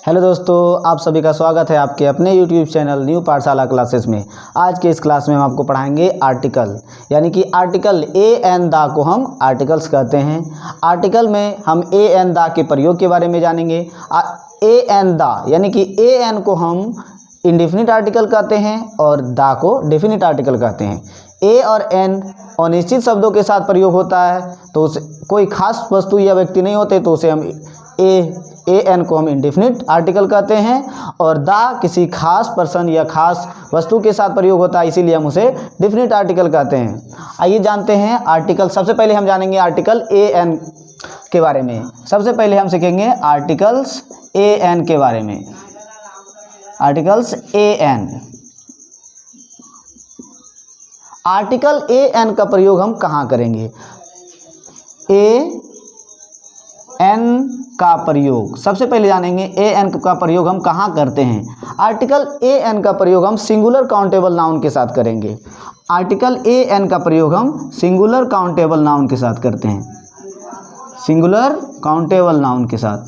Hello दोस्तों, आप सभी का स्वागत है आपके अपने यूट्यूब चैनल न्यू पाठशाला क्लासेस में। आज के इस क्लास में हम आपको पढ़ाएंगे आर्टिकल, यानी कि आर्टिकल ए एन दा को हम आर्टिकल्स कहते हैं। आर्टिकल में हम ए एन दा के प्रयोग के बारे में जानेंगे। ए एन दा यानी कि ए एन को हम इंडेफिनिट आर्टिकल कहते हैं और दा को डेफिनिट आर्टिकल कहते हैं। ए और एन अनिश्चित शब्दों के साथ प्रयोग होता है, तो उसे कोई खास वस्तु या व्यक्ति नहीं होते तो उसे हम ए एन को हम इंडेफिनिट आर्टिकल कहते हैं। और दा किसी खास पर्सन या खास वस्तु के साथ प्रयोग होता है, इसीलिए हम उसे डेफिनिट आर्टिकल कहते हैं। आइए जानते हैं आर्टिकल। सबसे पहले हम जानेंगे आर्टिकल ए एन के बारे में। सबसे पहले हम सीखेंगे आर्टिकल्स ए एन के बारे में। Articles A N, article A N का प्रयोग हम कहाँ करेंगे? ए एन का प्रयोग सबसे पहले जानेंगे। ए एन का प्रयोग हम कहाँ करते हैं? आर्टिकल ए एन का प्रयोग हम सिंगुलर काउंटेबल नाउन के साथ करेंगे। आर्टिकल ए एन का प्रयोग हम सिंगुलर काउंटेबल नाउन के साथ करते हैं। सिंगुलर काउंटेबल नाउन के साथ,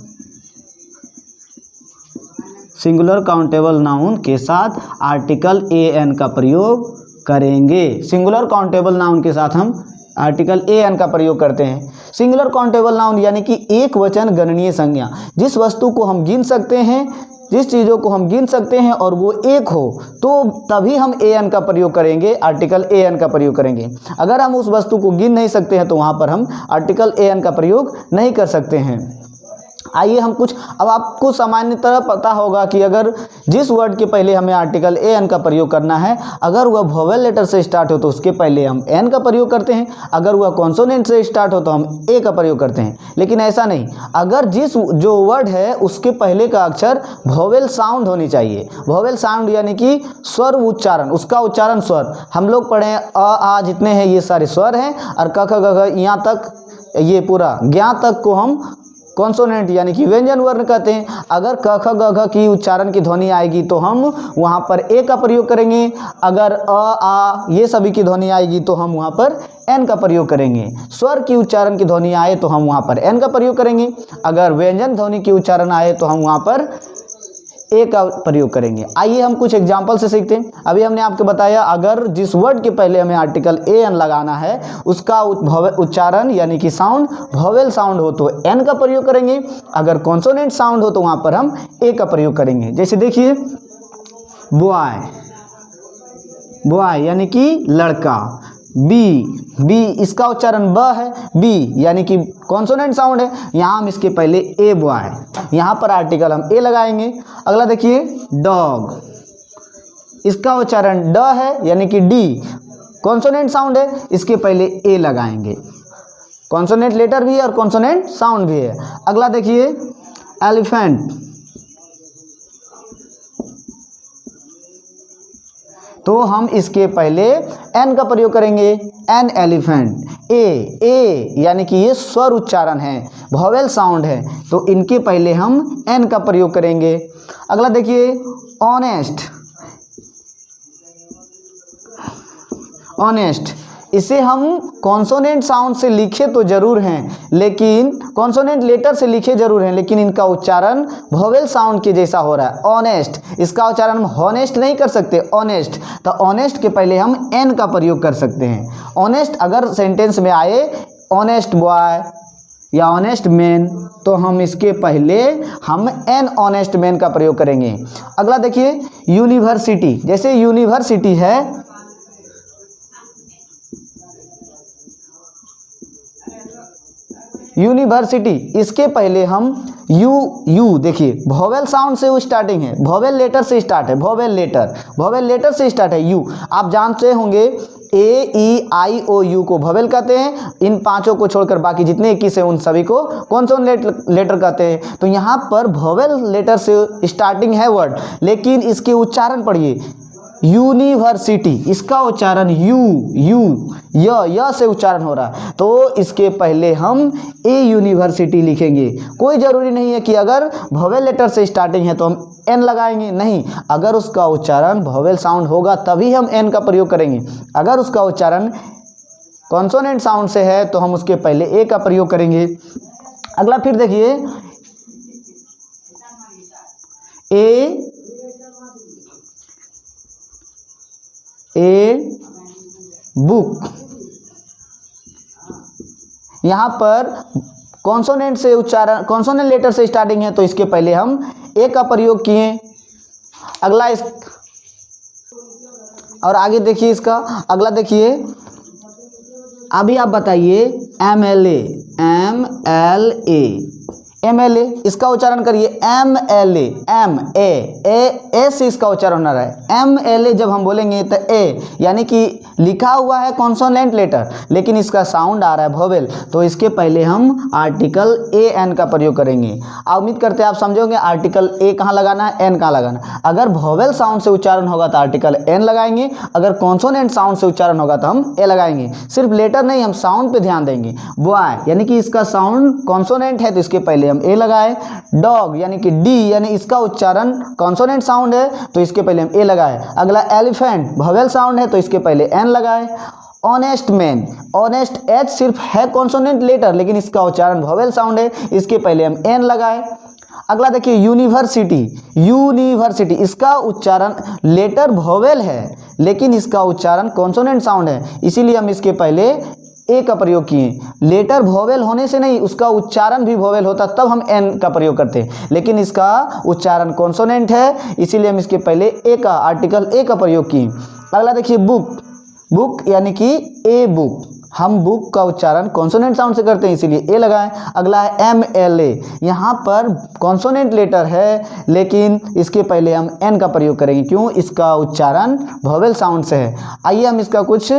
सिंगुलर काउंटेबल नाउन के साथ आर्टिकल ए एन का प्रयोग करेंगे। सिंगुलर काउंटेबल नाउन के साथ हम आर्टिकल ए एन का प्रयोग करते हैं। सिंगुलर काउंटेबल नाउन यानी कि एक वचन गणनीय संज्ञा, जिस वस्तु को हम गिन सकते हैं, जिस चीज़ों को हम गिन सकते हैं और वो एक हो, तो तभी हम ए एन का प्रयोग करेंगे, आर्टिकल ए एन का प्रयोग करेंगे। अगर हम उस वस्तु को गिन नहीं सकते हैं तो वहाँ पर हम आर्टिकल ए एन का प्रयोग नहीं कर सकते हैं। आइए हम कुछ, अब आपको सामान्यतः पता होगा कि अगर जिस वर्ड के पहले हमें आर्टिकल ए एन का प्रयोग करना है, अगर वह वोवेल लेटर से स्टार्ट हो तो उसके पहले हम एन का प्रयोग करते हैं। अगर वह कॉन्सोनेंट से स्टार्ट हो तो हम ए का प्रयोग करते हैं। लेकिन ऐसा नहीं, अगर जो वर्ड है उसके पहले का अक्षर वोवेल साउंड होनी चाहिए। वोवेल साउंड यानी कि स्वर उच्चारण, उसका उच्चारण स्वर। हम लोग पढ़े आ जितने हैं ये सारे स्वर हैं, और क ख ग घ यहाँ तक, ये पूरा ज्ञा तक को हम कॉन्सोनेंट यानी कि व्यंजन वर्ण कहते हैं। अगर क ख ग घ की उच्चारण की ध्वनि आएगी तो हम वहाँ पर ए का प्रयोग करेंगे। अगर अ आ ये सभी की ध्वनि आएगी तो हम वहाँ पर एन का प्रयोग करेंगे। स्वर की उच्चारण की ध्वनि आए तो हम वहाँ पर एन का प्रयोग करेंगे। अगर व्यंजन ध्वनि की उच्चारण आए तो हम वहाँ पर ए का प्रयोग करेंगे। आइए हम कुछ एग्जाम्पल से सीखते हैं। अभी हमने आपको बताया, अगर जिस वर्ड के पहले हमें आर्टिकल ए एन लगाना है उसका उच्चारण यानी कि साउंड वोवेल साउंड हो तो एन का प्रयोग करेंगे। अगर कॉन्सोनेंट साउंड हो तो वहाँ पर हम ए का प्रयोग करेंगे। जैसे देखिए, बॉय, बॉय यानी कि लड़का। बी इसका उच्चारण ब है, बी यानी कि कॉन्सोनेंट साउंड है, यहाँ हम इसके पहले ए बॉय, यहाँ पर आर्टिकल हम ए लगाएंगे। अगला देखिए, डॉग, इसका उच्चारण ड है यानी कि डी, कॉन्सोनेंट साउंड है, इसके पहले ए लगाएंगे। कॉन्सोनेंट लेटर भी है और कॉन्सोनेंट साउंड भी है। अगला देखिए, एलिफेंट, तो हम इसके पहले एन का प्रयोग करेंगे। An elephant. ए यानी कि ये स्वर उच्चारण है, वोवेल साउंड है, तो इनके पहले हम एन का प्रयोग करेंगे। अगला देखिए, ऑनेस्ट, ऑनेस्ट, इसे हम कॉन्सोनेंट साउंड से लिखे तो जरूर हैं, लेकिन कॉन्सोनेंट लेटर से लिखे जरूर हैं, लेकिन इनका उच्चारण वोवेल साउंड के जैसा हो रहा है। ऑनेस्ट, इसका उच्चारण हम हॉनेस्ट नहीं कर सकते, ऑनेस्ट, तो ऑनेस्ट के पहले हम एन का प्रयोग कर सकते हैं। ऑनेस्ट अगर सेंटेंस में आए, ऑनेस्ट बॉय या ऑनेस्ट मैन, तो हम इसके पहले हम एन ऑनेस्ट मैन का प्रयोग करेंगे। अगला देखिए, यूनिवर्सिटी, जैसे यूनिवर्सिटी है, यूनिवर्सिटी, इसके पहले हम यू देखिए वोवेल साउंड से वो स्टार्टिंग है, वोवेल लेटर से स्टार्ट है, वोवेल लेटर से स्टार्ट है यू। आप जानते होंगे ए ई आई ओ यू को वोवेल कहते हैं। इन पांचों को छोड़कर बाकी जितने 21 हैं उन सभी को कॉन्सोनेंट लेटर कहते हैं। तो यहाँ पर वोवेल लेटर से स्टार्टिंग है वर्ड, लेकिन इसके उच्चारण पढ़िए, यूनिवर्सिटी, इसका उच्चारण य से उच्चारण हो रहा है, तो इसके पहले हम ए यूनिवर्सिटी लिखेंगे। कोई ज़रूरी नहीं है कि अगर वोवेल लेटर से स्टार्टिंग है तो हम एन लगाएंगे, नहीं, अगर उसका उच्चारण वोवेल साउंड होगा तभी हम एन का प्रयोग करेंगे। अगर उसका उच्चारण कॉन्सोनेंट साउंड से है तो हम उसके पहले ए का प्रयोग करेंगे। अगला फिर देखिए, ए बुक। यहाँ पर कॉन्सोनेंट से उच्चारण, कॉन्सोनेंट लेटर से स्टार्टिंग है तो इसके पहले हम ए का प्रयोग किए। अगला इस और आगे देखिए इसका अगला देखिए, अभी आप बताइए MLA, MLA इसका उच्चारण करिए MLA, ए से इसका उच्चारण हो रहा है। MLA जब हम बोलेंगे तो ए यानी कि लिखा हुआ है कॉन्सोनेंट लेटर लेकिन इसका साउंड आ रहा है वोवेल, तो इसके पहले हम आर्टिकल AN का प्रयोग करेंगे। उम्मीद करते हैं आप समझोगे आर्टिकल ए कहाँ लगाना है, एन कहाँ लगाना है। अगर वोवेल साउंड से उच्चारण होगा तो आर्टिकल एन लगाएंगे, अगर कॉन्सोनेंट साउंड से उच्चारण होगा तो हम ए लगाएंगे। सिर्फ लेटर नहीं, हम साउंड पे ध्यान देंगे। बॉय यानी कि इसका साउंड कॉन्सोनेंट है तो इसके पहले हम ए लगाए। डॉग यानी कि डी यानी इसका उच्चारण कॉन्सोनेंट साउंड है तो इसके पहले हम ए लगाए। अगला एलिफेंट वोवेल साउंड है तो इसके पहले एन लगाए। ऑनेस्ट मैन, ऑनेस्ट एच सिर्फ है कॉन्सोनेंट लेटर लेकिन इसका उच्चारण वोवेल साउंड है, इसके पहले हम एन लगाए। अगला देखिए यूनिवर्सिटी, यूनिवर्सिटी इसका उच्चारण लेटर वोवेल है लेकिन इसका उच्चारण कॉन्सोनेंट साउंड है, इसीलिए हम इसके पहले ए का प्रयोग किए। लेटर वोवेल होने से नहीं, उसका उच्चारण भी वोवेल होता तब हम एन का प्रयोग करते हैं, लेकिन इसका उच्चारण कॉन्सोनेंट है इसीलिए हम इसके पहले ए का आर्टिकल ए का प्रयोग किए। अगला देखिए बुक, बुक यानी कि ए बुक, हम बुक का उच्चारण कॉन्सोनेंट साउंड से करते हैं इसीलिए ए लगाएं। अगला है MLA, यहाँ पर कॉन्सोनेंट लेटर है लेकिन इसके पहले हम एन का प्रयोग करेंगे, क्यों? इसका उच्चारण वोवेल साउंड से है। आइए हम इसका कुछ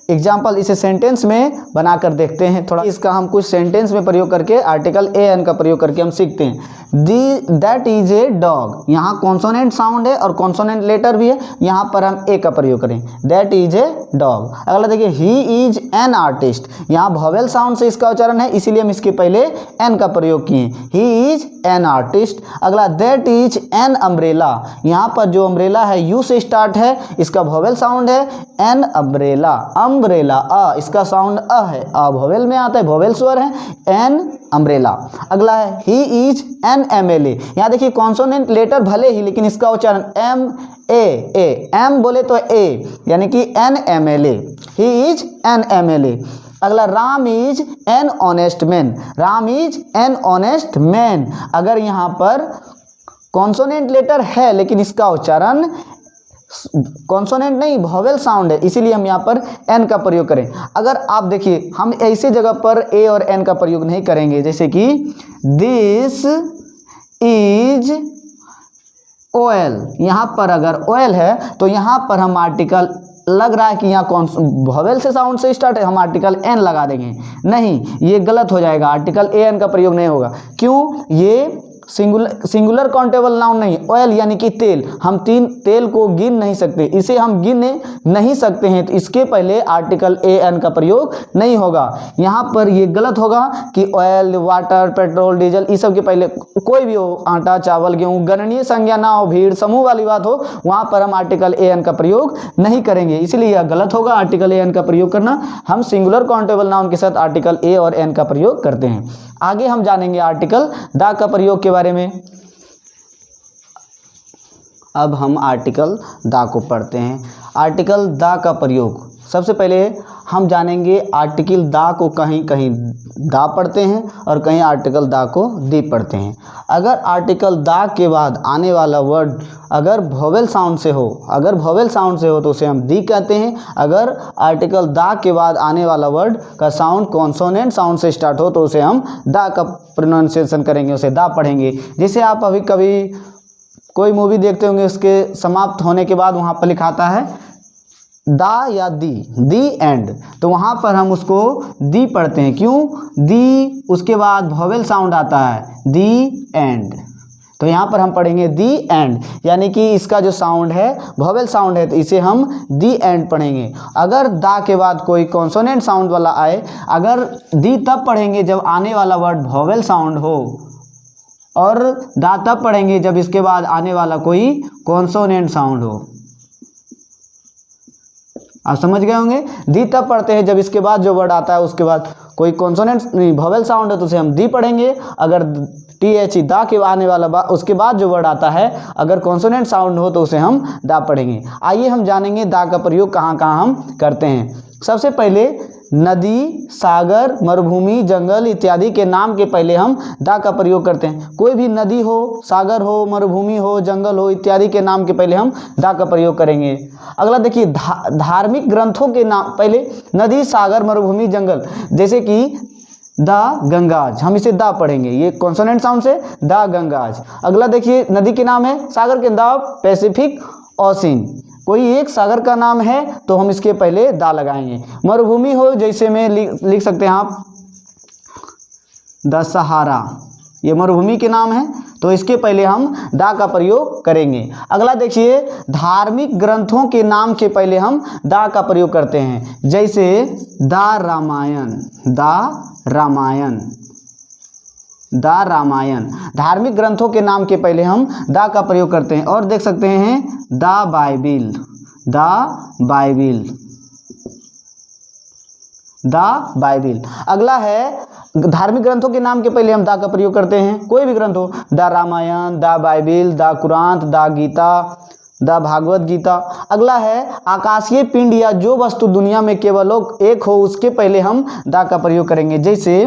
एग्जाम्पल इसे सेंटेंस में बनाकर देखते हैं। थोड़ा इसका हम कुछ सेंटेंस में प्रयोग करके आर्टिकल AN का प्रयोग करके हम सीखते हैं। दैट इज ए डॉग, यहाँ कॉन्सोनेंट साउंड है और कॉन्सोनेंट लेटर भी है, यहाँ पर हम ए का प्रयोग करें। That is a dog. अगला देखिए ही इज एन आर्टिस्ट, यहाँ वोवेल साउंड से इसका उच्चारण है इसीलिए हम इसके पहले एन का प्रयोग किए। ही इज एन आर्टिस्ट। अगला दैट इज एन अम्ब्रेला, यहाँ पर जो अम्ब्रेला है यू से स्टार्ट है, इसका वोवेल साउंड है एन अम्ब्रेला। अम्ब्रेला अ इसका साउंड अ है, अ वोवेल में आता है, वोवेल स्वर है एन अम्ब्रेला। अगला है ही इज एन MLA, यहाँ देखिए कॉन्सोनेंट लेटर भले ही लेकिन इसका उच्चारण एम बोले तो ए यानी कि an MLA, he is an MLA। अगला Ram is an honest man, Ram is an honest man. अगर यहाँ पर कॉन्सोनेंट लेटर है लेकिन इसका उच्चारण कॉन्सोनेंट नहीं वोवेल साउंड है इसीलिए हम यहाँ पर एन का प्रयोग करें। अगर आप देखिए हम ऐसे जगह पर ए और एन का प्रयोग नहीं करेंगे, जैसे कि दिस इज ऑयल, यहाँ पर अगर ऑयल है तो यहाँ पर हम आर्टिकल लग रहा है कि यहाँ कौन वोवेल से साउंड से स्टार्ट है, हम आर्टिकल एन लगा देंगे, नहीं ये गलत हो जाएगा, आर्टिकल AN का प्रयोग नहीं होगा। क्यों? ये सिंगुलर काउंटेबल नाउन नहीं, ऑयल यानी कि तेल, हम तेल को गिन नहीं सकते, इसे हम गिन नहीं सकते हैं तो इसके पहले आर्टिकल AN का प्रयोग नहीं होगा। यहाँ पर ये गलत होगा कि ऑयल, वाटर, पेट्रोल, डीजल इस सब के पहले कोई भी हो, आटा, चावल, गेहूँ, गणनीय संज्ञा ना हो, भीड़, समूह वाली बात हो, वहाँ पर हम आर्टिकल AN का प्रयोग नहीं करेंगे, इसलिए यह गलत होगा आर्टिकल AN का प्रयोग करना। हम सिंगुलर काउंटेबल नाउन के साथ आर्टिकल A और N का प्रयोग करते हैं। आगे हम जानेंगे आर्टिकल द का प्रयोग के बारे में। अब हम आर्टिकल द को पढ़ते हैं। आर्टिकल द का प्रयोग, सबसे पहले हम जानेंगे आर्टिकल द को कहीं कहीं दा पढ़ते हैं और कहीं आर्टिकल दा को दी पढ़ते हैं। अगर आर्टिकल दा के बाद आने वाला वर्ड अगर वोवेल साउंड से हो तो उसे हम दी कहते हैं। अगर आर्टिकल दा के बाद आने वाला वर्ड का साउंड कॉन्सोनेंट साउंड से स्टार्ट हो तो उसे हम दा का प्रोनाउंसिएशन करेंगे, उसे दा पढ़ेंगे। जैसे आप अभी कभी कोई मूवी देखते होंगे, उसके समाप्त होने के बाद वहाँ पर लिखा आता है दा या दी एंड, तो वहाँ पर हम उसको दी पढ़ते हैं। क्यों? दी उसके बाद वोवेल साउंड आता है दी एंड, तो यहाँ पर हम पढ़ेंगे दी एंड, यानी कि इसका जो साउंड है वोवेल साउंड है तो इसे हम दी एंड पढ़ेंगे। अगर दा के बाद कोई कॉन्सोनेंट साउंड वाला आए, अगर दी तब पढ़ेंगे जब आने वाला वर्ड वोवेल साउंड हो, और दा तब पढ़ेंगे जब इसके बाद आने वाला कोई कॉन्सोनेंट साउंड हो। आप समझ गए होंगे। दी तब पढ़ते हैं जब इसके बाद जो वर्ड आता है उसके बाद कोई कॉन्सोनेंट नहीं वोवेल साउंड है तो उसे हम दी पढ़ेंगे। अगर टी एच ई दा के आने वाला उसके बाद जो वर्ड आता है अगर कॉन्सोनेंट साउंड हो तो उसे हम दा पढ़ेंगे। आइए हम जानेंगे दा का प्रयोग कहाँ कहाँ हम करते हैं। सबसे पहले नदी, सागर, मरुभूमि, जंगल इत्यादि के नाम के पहले हम दा का प्रयोग करते हैं। कोई भी नदी हो, सागर हो, मरुभूमि हो, जंगल हो इत्यादि के नाम के पहले हम दा का प्रयोग करेंगे। अगला देखिए धार्मिक ग्रंथों के नाम पहले नदी, सागर, मरुभूमि, जंगल, जैसे कि दा गंगाज, हम इसे दा पढ़ेंगे, ये कॉन्सोनेंट साउंड से दा गंगाज। अगला देखिए नदी के नाम है, सागर के दा पैसिफिक ओशियन, कोई एक सागर का नाम है तो हम इसके पहले दा लगाएंगे। मरुभूमि हो जैसे में लिख सकते हैं आप द सहारा, ये मरुभूमि के नाम है तो इसके पहले हम दा का प्रयोग करेंगे। अगला देखिए धार्मिक ग्रंथों के नाम के पहले हम दा का प्रयोग करते हैं, जैसे दा रामायण, दा रामायण, दा रामायण। धार्मिक ग्रंथों के नाम के पहले हम दा का प्रयोग करते हैं। और देख सकते हैं दा बाइबिल, दा बाइबिल, दा बाइबिल। अगला है धार्मिक ग्रंथों के नाम के पहले हम दा का प्रयोग करते हैं, कोई भी ग्रंथ हो, दा रामायण, दा बाइबिल, दा कुरान, दा गीता, दा भागवत गीता। अगला है आकाशीय पिंड या जो वस्तु दुनिया में केवल एक हो उसके पहले हम दा का प्रयोग करेंगे, जैसे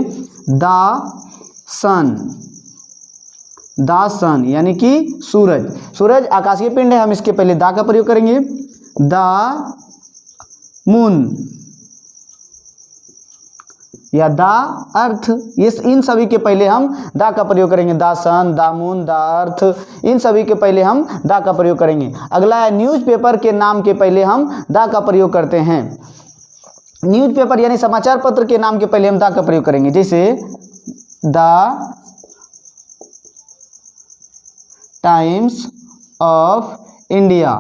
दा सन, दा सन यानी कि सूरज, सूरज आकाशीय पिंड है, हम इसके पहले दा का प्रयोग करेंगे। दा मून या दा अर्थ, इस इन सभी के पहले हम दा का प्रयोग करेंगे। दा सन, दा मून, दा अर्थ, इन सभी के पहले हम दा का प्रयोग करेंगे। अगला है न्यूज़पेपर के नाम के पहले हम दा का प्रयोग करते हैं। न्यूज़पेपर यानी समाचार पत्र के नाम के पहले हम दा का प्रयोग करेंगे, जैसे the times of India,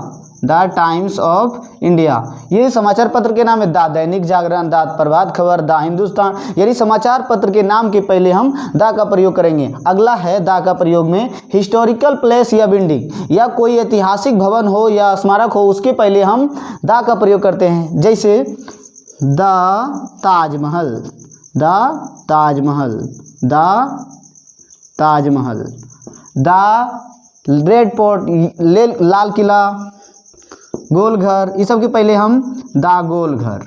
the times of India, ये समाचार पत्र के नाम है। दा दैनिक जागरण, दा प्रभात खबर, दा हिंदुस्तान, यानी समाचार पत्र के नाम के पहले हम दा का प्रयोग करेंगे। अगला है दा का प्रयोग में हिस्टोरिकल प्लेस या बिल्डिंग या कोई ऐतिहासिक भवन हो या स्मारक हो उसके पहले हम दा का प्रयोग करते हैं, जैसे दा ताजमहल, दा ताजमहल, दा ताजमहल, दा रेड फोर्ट, लाल किला, गोल घर, इस सब के पहले हम दा गोल घर,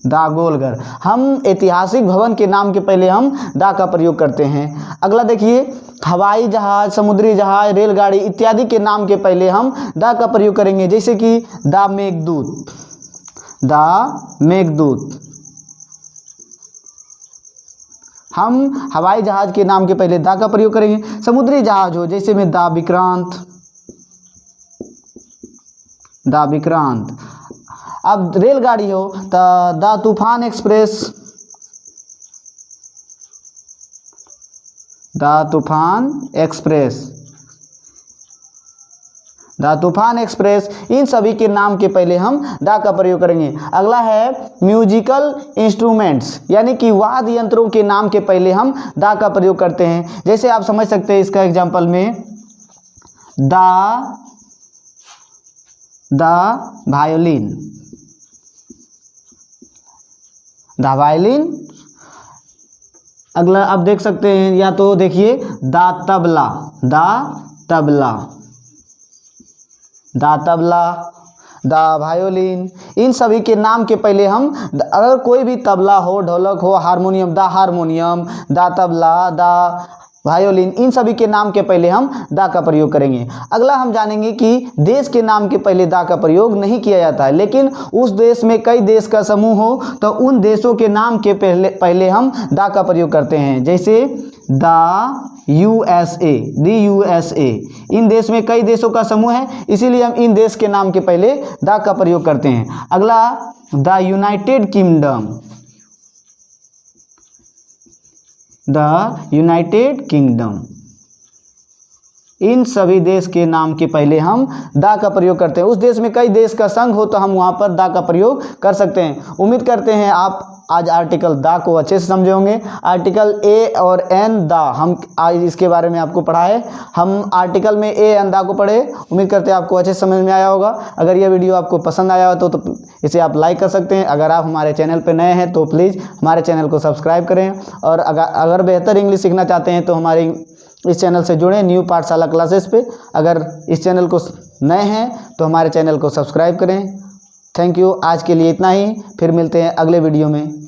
दा गोल घर। हम ऐतिहासिक भवन के नाम के पहले हम दा का प्रयोग करते हैं। अगला देखिए हवाई जहाज, समुद्री जहाज, रेलगाड़ी इत्यादि के नाम के पहले हम दा का प्रयोग करेंगे, जैसे कि दा मेघदूत, दा मेघदूत। हम हवाई जहाज के नाम के पहले दा का प्रयोग करेंगे। समुद्री जहाज हो जैसे में दा विक्रांत, दा विक्रांत। अब रेलगाड़ी हो तो दा तूफान एक्सप्रेस, दा तूफान एक्सप्रेस, दा तूफान एक्सप्रेस। इन सभी के नाम के पहले हम दा का प्रयोग करेंगे। अगला है म्यूजिकल इंस्ट्रूमेंट्स यानी कि वाद्य यंत्रों के नाम के पहले हम दा का प्रयोग करते हैं, जैसे आप समझ सकते हैं इसका एग्जांपल में दा वायोलिन, दा वायोलिन। अगला आप देख सकते हैं या तो देखिए दा तबला, दा तबला, दा तबला, दा वायोलिन। इन सभी के नाम के पहले हम अगर कोई भी तबला हो, ढोलक हो, हारमोनियम, दा हारमोनियम, दा तबला, दा वायोलिन, इन सभी के नाम के पहले हम दा का प्रयोग करेंगे। अगला हम जानेंगे कि देश के नाम के पहले दा का प्रयोग नहीं किया जाता है, लेकिन उस देश में कई देश का समूह हो तो उन देशों के नाम के पहले हम दा का प्रयोग करते हैं, जैसे दा USA, दी USA। इन देश में कई देशों का समूह है इसीलिए हम इन देश के नाम के पहले दा का प्रयोग करते हैं। अगला the United Kingdom, the United Kingdom. इन सभी देश के नाम के पहले हम दा का प्रयोग करते हैं। उस देश में कई देश का संघ हो तो हम वहाँ पर दा का प्रयोग कर सकते हैं। उम्मीद करते हैं आप आज आर्टिकल दा को अच्छे से समझे होंगे। आर्टिकल ए और एन दा हम आज इसके बारे में आपको पढ़ा है। हम आर्टिकल में ए एन दा को पढ़े। उम्मीद करते हैं आपको अच्छे से समझ में आया होगा। अगर यह वीडियो आपको पसंद आया हो तो इसे आप लाइक कर सकते हैं। अगर आप हमारे चैनल पर नए हैं तो प्लीज़ हमारे चैनल को सब्सक्राइब करें। और अगर बेहतर इंग्लिश सीखना चाहते हैं तो हमारे इस चैनल से जुड़ें न्यू पाठशाला क्लासेस पे। अगर इस चैनल को नए हैं तो हमारे चैनल को सब्सक्राइब करें। Thank you. आज के लिए इतना ही, फिर मिलते हैं अगले वीडियो में।